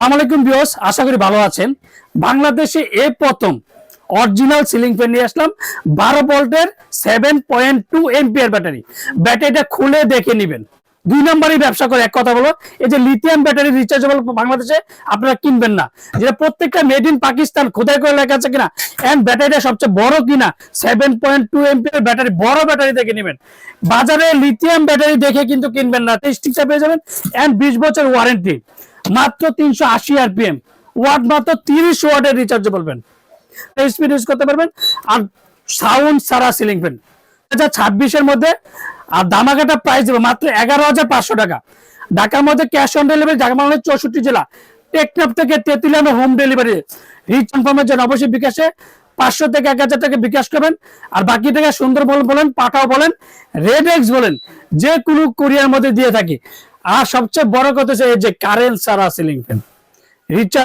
আসসালামাইকুম ভিউয়ার্স, আশা করি ভালো আছেন। বাংলাদেশে এই প্রথম অরিজিনাল সিলিং ফ্যান নিয়ে আসলাম 12 ভোল্টের 7.2 এম্পিয়ার ব্যাটারিটা খুলে দেখে নেবেন। দুই নম্বরই ব্যবসা করে এক কথা বলো, এই যে লিথিয়াম ব্যাটারি রিচার্জেবল বাংলাদেশে আপনারা কিনবেন না, যেটা প্রত্যেকটা মেড ইন পাকিস্তান খোদাই করে লেখা আছে কিনা, এন্ড ব্যাটারিটা সবচেয়ে বড় কিনা 7.2 এম্পিয়ার ব্যাটারি, বড় ব্যাটারি দেখে নেবেন। বাজারে লিথিয়াম ব্যাটারি দেখে কিন্তু কিনবেন না, স্টিকার পেয়ে যাবেন এন্ড 20 বছর ওয়ারেন্টি, মাত্র 380 আরপিএম, ওয়াট মাত্র 30 ওয়াটের রিচার্জেবল ফ্যান, স্পিড ইউজ করতে পারবেন। আর সাউন্ড সারা সিলিং ফ্যান 2026 এর মধ্যে, আর দামাকাটা প্রাইস দেবো মাত্র 11,500 টাকা। ঢাকার মধ্যে ক্যাশ অন ডেলিভারি, ঢাকা মানে 64 জেলা, টেকনাফ থেকে তেতুলিয়া হোম ডেলিভারি। রিচ কনফার্মের জন্য অবশ্যই বিকাশে 500 থেকে 1000 টাকা বিকাশ করবেন, আর বাকি টাকা সুন্দরবন বলেন, পাঠাও বলেন, রেড এক্স বলেন, যে কোনো কুরিয়ার মধ্যে দিয়ে থাকি। আর সবচেয়ে বড় কথা হচ্ছে এই যে কারেন্ট সারা সিলিং ফ্যান রিচার্জ